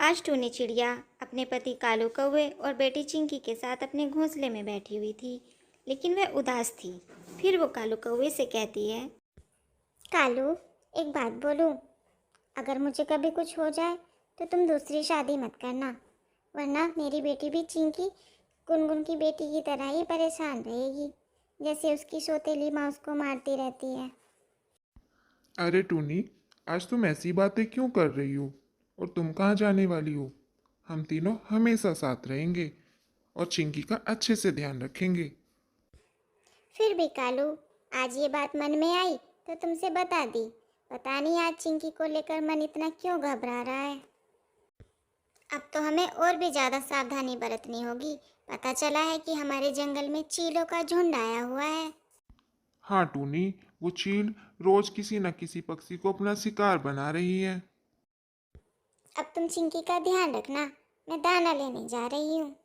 आज टूनी चिड़िया अपने पति कालू कौवे और बेटी चिंकी के साथ अपने घोंसले में बैठी हुई थी, लेकिन वह उदास थी। फिर वो कालू कौवे से कहती है, कालू, एक बात बोलूं? अगर मुझे कभी कुछ हो जाए तो तुम दूसरी शादी मत करना, वरना मेरी बेटी भी चिंकी गुनगुन की बेटी की तरह ही परेशान रहेगी, जैसे उसकी सौतेली माँ उसको मारती रहती है। अरे टूनी, आज तुम ऐसी बातें क्यों कर रही हो? और तुम कहाँ जाने वाली हो? हम तीनों हमेशा साथ रहेंगे और चिंकी का अच्छे से ध्यान रखेंगे। फिर भी कालू, आज ये बात मन में आई तो तुमसे बता दी। पता नहीं आज चिंकी को लेकर मन इतना क्यों घबरा रहा है। अब तो हमें और भी ज़्यादा सावधानी बरतनी होगी। पता चला है कि हमारे जंगल में चीलों का झुंड आया हुआ है। हाँ टूनी, वो चील रोज किसी न किसी पक्षी को अपना शिकार बना रही है। अब तुम चिंकी का ध्यान रखना, मैं दाना लेने जा रही हूँ।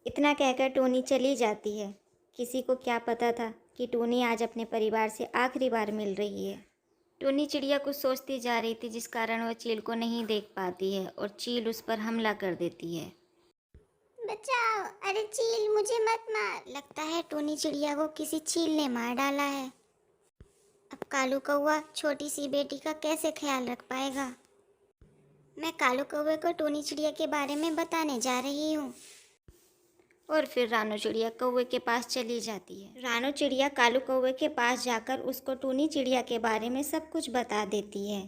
इतना कहकर टूनी चली जाती है। किसी को क्या पता था कि टूनी आज अपने परिवार से आखिरी बार मिल रही है। टूनी चिड़िया कुछ सोचती जा रही थी, जिस कारण वह चील को नहीं देख पाती है और चील उस पर हमला कर देती है। बचाओ! अरे चील, मुझे मत मार। लगता है टूनी चिड़िया को किसी चील ने मार डाला है। अब कालू कौवा छोटी सी बेटी का कैसे ख्याल रख पाएगा? मैं कालू कौवे को टूनी चिड़िया के बारे में बताने जा रही हूँ। और फिर रानू चिड़िया कौवे के पास चली जाती है। रानू चिड़िया कालू कौवे के पास जाकर उसको टूनी चिड़िया के बारे में सब कुछ बता देती है।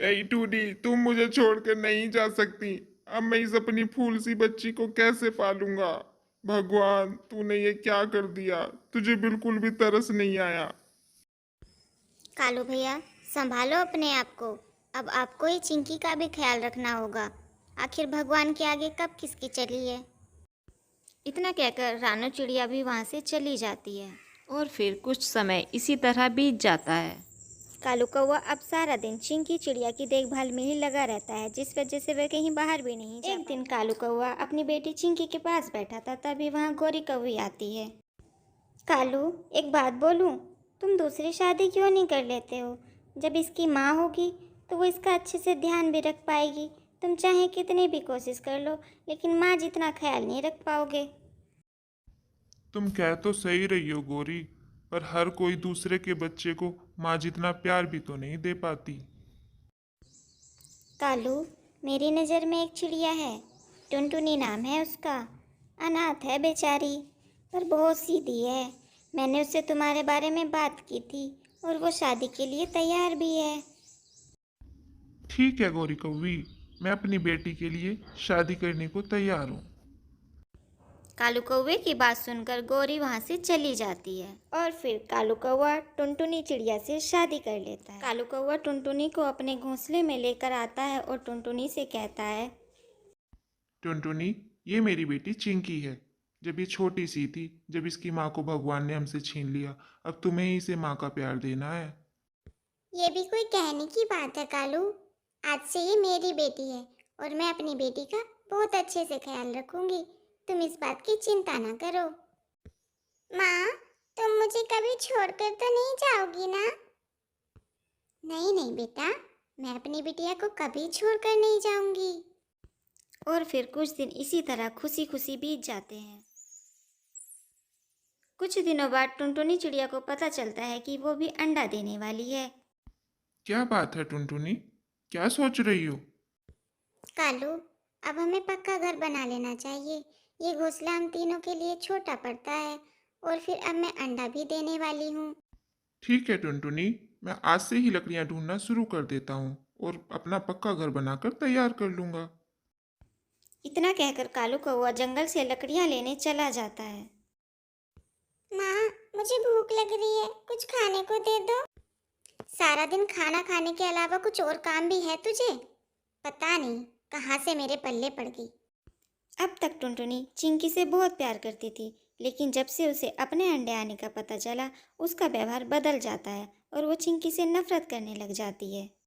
ऐ टूनी, तुम मुझे छोड़कर नहीं जा सकती। अब मैं इस अपनी फूल सी बच्ची को कैसे पालूंगा? भगवान, तूने ये क्या कर दिया? तुझे बिल्कुल भी तरस नहीं आया? कालू भैया, संभालो अपने आप को। अब आपको ही चिंकी का भी ख्याल रखना होगा। आखिर भगवान के आगे कब किसकी चली है। इतना कहकर रानू चिड़िया भी वहाँ से चली जाती है। और फिर कुछ समय इसी तरह बीत जाता है। कालू कौवा अब सारा दिन चिंकी चिड़िया की देखभाल में ही लगा रहता है, जिस वजह से वह कहीं बाहर भी नहीं जा पाता। एक दिन कालू कौवा अपनी बेटी चिंकी के पास बैठा था, तभी वहाँ गोरी कौवी आती है। कालू, एक बात बोलूँ? तुम दूसरी शादी क्यों नहीं कर लेते हो? जब इसकी माँ होगी तो वो इसका अच्छे से ध्यान भी रख पाएगी। तुम चाहे कितनी भी कोशिश कर लो, लेकिन माँ जितना ख्याल नहीं रख पाओगे। तुम कह तो सही रही हो गोरी, पर हर कोई दूसरे के बच्चे को माँ जितना प्यार भी तो नहीं दे पाती। कालू, मेरी नज़र में एक चिड़िया है, टुनटुनी नाम है उसका। अनाथ है बेचारी, पर बहुत सीधी है। मैंने उससे तुम्हारे बारे में बात की थी और वो शादी के लिए तैयार भी है। ठीक है गौरी कौवी, मैं अपनी बेटी के लिए शादी करने को तैयार हूँ। कालू कौवे की बात सुनकर गौरी वहाँ से चली जाती है और फिर कालू कौवा टुनटुनी चिड़िया से शादी कर लेता है। कालू कौवा टुनटुनी को अपने घोंसले में लेकर आता है और टुनटुनी से कहता है, टुनटुनी, ये मेरी बेटी चिंकी है। जब ये छोटी सी थी, जब इसकी माँ को भगवान ने हमसे छीन लिया, अब तुम्हें ही इसे माँ का प्यार देना है। ये भी कोई कहने की बात है कालू? आज से ये मेरी बेटी है और मैं अपनी बेटी का बहुत अच्छे से ख्याल रखूंगी। तुम इस बात की चिंता ना करो। माँ, तुम मुझे कभी छोड़कर तो नहीं जाओगी ना? नहीं नहीं बेटा, मैं अपनी बिटिया को कभी छोड़कर नहीं जाऊंगी। और फिर कुछ दिन इसी तरह खुशी खुशी बीत जाते हैं। कुछ दिनों बाद टुनटुनी चिड़िया को पता चलता है कि वो भी अंडा देने वाली है। क्या बात है टुनटुनी, क्या सोच रही हो? कालू, अब हमें पक्का घर बना लेना चाहिए। ये घोंसला हम तीनों के लिए छोटा पड़ता है और फिर अब मैं अंडा भी देने वाली हूँ। ठीक है टुनटुनी, मैं आज से ही लकड़ियाँ ढूंढना शुरू कर देता हूँ और अपना पक्का घर बनाकर तैयार कर लूँगा। इतना कहकर कालू कौवा जंगल से लकड़ियाँ लेने चला जाता है। माँ, मुझे भूख लग रही है, कुछ खाने को दे दो। सारा दिन खाना खाने के अलावा कुछ और काम भी है तुझे? पता नहीं कहाँ से मेरे पल्ले पड़ गई। अब तक टुनटुनी चिंकी से बहुत प्यार करती थी, लेकिन जब से उसे अपने अंडे आने का पता चला, उसका व्यवहार बदल जाता है और वो चिंकी से नफरत करने लग जाती है।